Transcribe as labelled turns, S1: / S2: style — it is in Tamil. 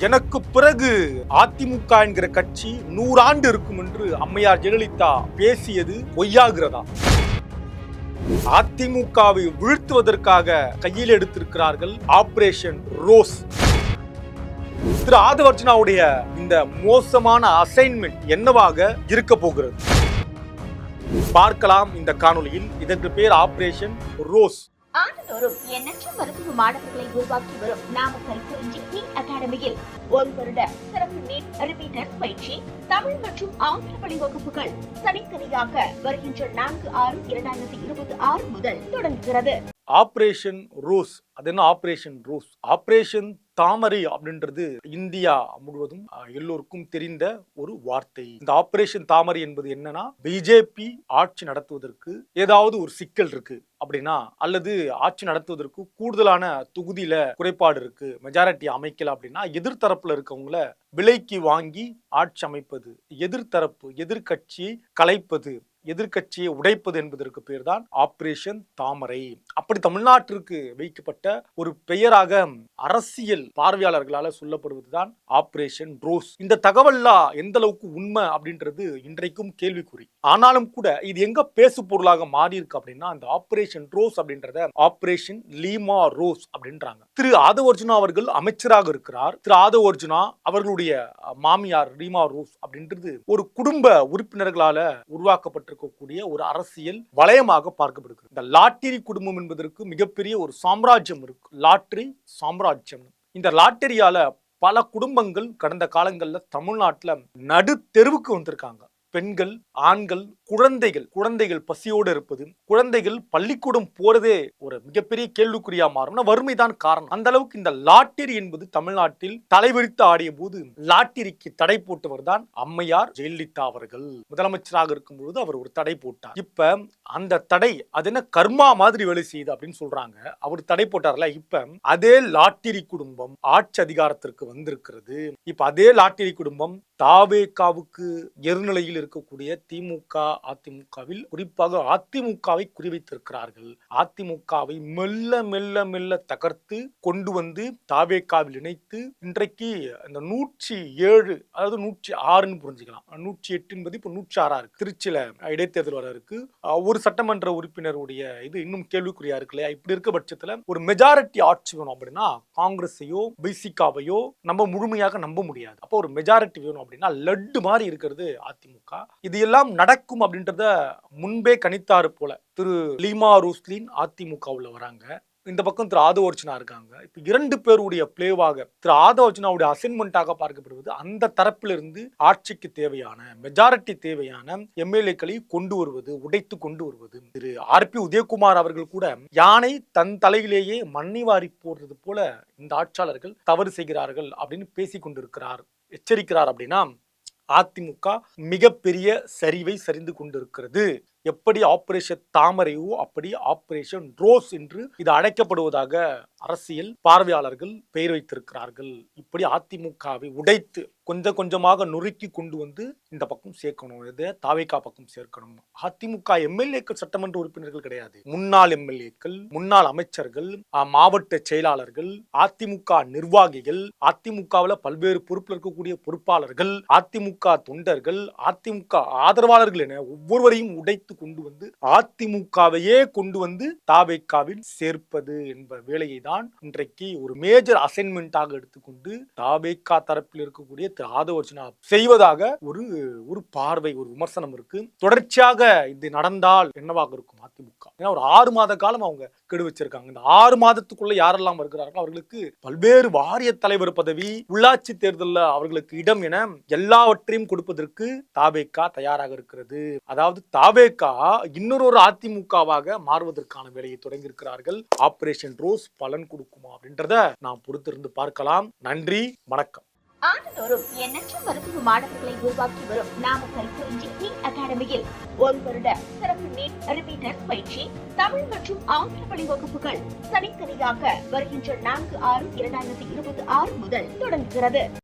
S1: எனக்கு பிறகு அதிமுக என்கிற கட்சி 100 ஆண்டு இருக்கும் என்று அம்மையார் ஜெயலலிதா பேசியது பொய்யாகிறதா? அதிமுகவை வீழ்த்துவதற்காக கையில் எடுத்திருக்கிறார்கள் ஆபரேஷன் ரோஸ். திரு ஆதவர்ஜுனாவுடைய இந்த மோசமான அசைன்மெண்ட் என்னவாக இருக்க போகிறது பார்க்கலாம் இந்த காணொலியில். இதற்கு பேர் ஆபரேஷன் ரோஸ்.
S2: ஆண்டுதோறும் எண்ணற்ற மருத்துவ மாணவர்களை உருவாக்கி வரும் நாமக்கல் குறிஞ்சி நீட் அகாடமியில் ஒரு வருட சிறப்பு நீட் ரிப்பீட்டர்ஸ் பயிற்சி தமிழ் மற்றும் ஆங்கில வழி வகுப்புகள் தனித்தனியாக வருகின்ற 4/6/2026 முதல் தொடங்குகிறது.
S1: Operation rose. அது என்ன ஆபரேஷன் ரோஸ்? ஆபரேஷன் தாமரை அப்படின்றது இந்தியா முழுவதும் எல்லோருக்கும் தெரிந்த ஒரு வார்த்தை. இந்த ஆபரேஷன் தாமரை என்பது என்னன்னா, பிஜேபி ஆட்சி நடத்துவதற்கு ஏதாவது ஒரு சிக்கல் இருக்கு அப்படின்னா, அல்லது ஆட்சி நடத்துவதற்கு கூடுதலான தொகுதியில குறைபாடு இருக்கு, மெஜாரிட்டி அமைக்கல அப்படின்னா, எதிர்த்தரப்புல இருக்கவங்கள விலைக்கு வாங்கி ஆட்சி அமைப்பது, எதிர்த்தரப்பு எதிர்கட்சியை கலைப்பது, எதிர்கட்சியை உடைப்பது என்பதற்கு பேர் தான் ஆபரேஷன் தாமரை. அப்படி தமிழ்நாட்டிற்கு வைக்கப்பட்ட ஒரு பெயராக அரசியல் பார்வையாளர்களால சொல்லப்படுவதுதான் ஆபரேஷன் ரோஸ். இந்த தகவல்லாம் எந்த அளவுக்கு உண்மை அப்படின்றது இன்றைக்கும் கேள்விக்குறி. ஆனாலும் கூட இது எங்க பேசு பொருளாக மாறி இருக்கு அப்படின்னா, இந்த ஆபரேஷன் ரோஸ் அப்படின்றத ஆபரேஷன் லீமா ரோஸ் அப்படின்றாங்க. திரு ஆதவர்ஜுனா அவர்கள் அமைச்சராக இருக்கிறார். திரு ஆதவர்ஜுனா அவர்களுடைய மாமியார் லீமா ரோஸ் அப்படின்றது ஒரு குடும்ப உறுப்பினர்களால உருவாக்கப்பட்டிருக்கக்கூடிய ஒரு அரசியல் வளையமாக பார்க்கப்படுகிறது. இந்த லாட்டரி குடும்பம் என்பதற்கு மிகப்பெரிய ஒரு சாம்ராஜ்யம் இருக்கு, லாட்டரி சாம்ராஜ்யம். இந்த லாட்டரியால பல குடும்பங்கள் கடந்த காலங்கள்ல தமிழ்நாட்டுல நடு தெருவுக்கு வந்திருக்காங்க. பெண்கள், ஆண்கள், குழந்தைகள் பசியோடு இருப்பது, குழந்தைகள் பள்ளிக்கூடம் போறதே ஒரு மிகப்பெரிய கேள்விக்குறியா மாறும். வறுமைதான் காரணம். அந்த அளவுக்கு இந்த லாட்டரி என்பது தமிழ்நாட்டில் தலைவிரித்து ஆடிய போது லாட்டரிக்கு தடை போட்டவர் தான் அம்மையார் ஜெயலலிதா அவர்கள். முதலமைச்சராக இருக்கும் பொழுது அவர் ஒரு தடை போட்டார். இப்ப அந்த தடை அது என்ன கர்மா மாதிரி வேலை செய்யுது அப்படின்னு சொல்றாங்க. அவர் தடை போட்டார்ல, இப்ப அதே லாட்டரி குடும்பம் ஆட்சி அதிகாரத்திற்கு வந்திருக்கிறது. இப்ப அதே லாட்டரி குடும்பம் தாவேகாவுக்கு எதிர்நிலையில் இருக்கக்கூடிய திமுக, அதிமுகவில் குறிப்பாக அதிமுகவை குறிவைத்திருக்கிறார்கள். அதிமுகவை மெல்ல மெல்ல மெல்ல தகர்த்து கொண்டு வந்து தாவேகாவில் இணைத்து இன்றைக்கு இந்த 107 அதாவது 106 புரிஞ்சுக்கலாம், 108 என்பது இப்ப 106 இருக்கு. திருச்சியில இடைத்தேர்தல் வர இருக்கு. ஒரு சட்டமன்ற உறுப்பினருடைய இது இன்னும் கேள்விக்குறியா இருக்கு இல்லையா? இப்படி இருக்க பட்சத்துல ஒரு மெஜாரிட்டி ஆட்சி வேணும் அப்படின்னா காங்கிரஸையோ பிசிகாவையோ நம்ம முழுமையாக நம்ப முடியாது. அப்போ ஒரு மெஜாரிட்டி வேணும் அப்படின்னா லட்டு மாதிரி இருக்கிறது அதிமுக. இது எல்லாம் நடக்கும் அப்படின்றத முன்பே கணித்தாரு போல. திரு லீமா ரோஸ்லின் அதிமுகவுல வராங்க, இந்த பக்கம் திரு ஆதவர்ஜுனா இருக்காங்க. இப்ப 2 பேருடைய பிளேவாக திரு ஆதவர்ஜுனாவுடைய அசைன்மெண்டாக பார்க்கப்படுவது அந்த தரப்பிலிருந்து ஆட்சிக்கு தேவையான மெஜாரிட்டி தேவையான எம்எல்ஏக்களை கொண்டு வருவது, உடைத்து கொண்டு வருவது. திரு ஆர்பி உதயகுமார் அவர்கள் கூட யானை தன் தலையிலேயே மண்ணை வாரி போடுறது போல இந்த ஆட்சியாளர்கள் தவறு செய்கிறார்கள் அப்படின்னு பேசிக் கொண்டிருக்கிறார், எச்சரிக்கிறார். அப்படின்னா அதிமுக மிகப்பெரிய சரிவை சரிந்து கொண்டிருக்கிறது. எப்படி ஆபரேஷன் தாமரையோ அப்படி ஆபரேஷன் ரோஸ் என்று இது அழைக்கப்படுவதாக அரசியல் பார்வையாளர்கள் பெயர் வைத்திருக்கிறார்கள். இப்படி அதிமுகவை உடைத்து கொஞ்சம் கொஞ்சமாக நொறுக்கி கொண்டு வந்து இந்த பக்கம் சேர்க்கணும், இதை தாவேகா பக்கம் சேர்க்கணும். அதிமுக எம்எல்ஏக்கள் சட்டமன்ற உறுப்பினர்கள் கிடையாது, முன்னாள் எம்எல்ஏக்கள், முன்னாள் அமைச்சர்கள், மாவட்ட செயலாளர்கள், அதிமுக நிர்வாகிகள், அதிமுகவில் பல்வேறு பொறுப்பில் இருக்கக்கூடிய பொறுப்பாளர்கள், அதிமுக தொண்டர்கள், அதிமுக ஆதரவாளர்கள் என ஒவ்வொருவரையும் உடைத்து கொண்டு வந்து அதிமுகவையே கொண்டு வந்து தாவேகாவில் சேர்ப்பது என்ப வேலையை தான் இன்றைக்கு ஒரு மேஜர் அசைன்மெண்டாக எடுத்துக்கொண்டு தாவேகா தரப்பில் இருக்கக்கூடிய திரு ஆதவர்ஜுனா செய்வதாக ஒரு பார்வை, ஒரு விமர்சனம் இருக்கு. தொடர்ச்சியாக இது நடந்தால் என்னவாக இருக்கும் அதிமுக? ஏன்னா ஒரு 6 மாத காலம் அவங்க கெடு வச்சிருக்காங்க. இந்த 6 மாதத்துக்குள்ள யாரெல்லாம் இருக்கிறார்கள் அவர்களுக்கு பல்வேறு வாரிய தலைவர் பதவி, உள்ளாட்சி தேர்தலில் அவர்களுக்கு இடம் என எல்லாவற்றையும் கொடுப்பதற்கு தாவேகா தயாராக இருக்கிறது. அதாவது தாவேகா இன்னொரு அதிமுகவாக மாறுவதற்கான வேலையை தொடங்கி இருக்கிறார்கள். ஆபரேஷன் ரோஸ் பலன் கொடுக்குமா அப்படின்றத நாம் பொறுத்திருந்து பார்க்கலாம். நன்றி, வணக்கம்.
S2: ஆண்டுதோறும் எண்ணற்ற மருத்துவ மாணவர்களை உருவாக்கி வரும் நாமக்கல் குறிஞ்சி நீட் அகாடமியில் ஒரு வருட சிறப்பு நீட் ரிப்பீட்டர்ஸ் பயிற்சி தமிழ் மற்றும் ஆங்கில வழி வகுப்புகள் தனித்தனியாக வருகின்ற 4/6/2026 முதல் தொடங்குகிறது.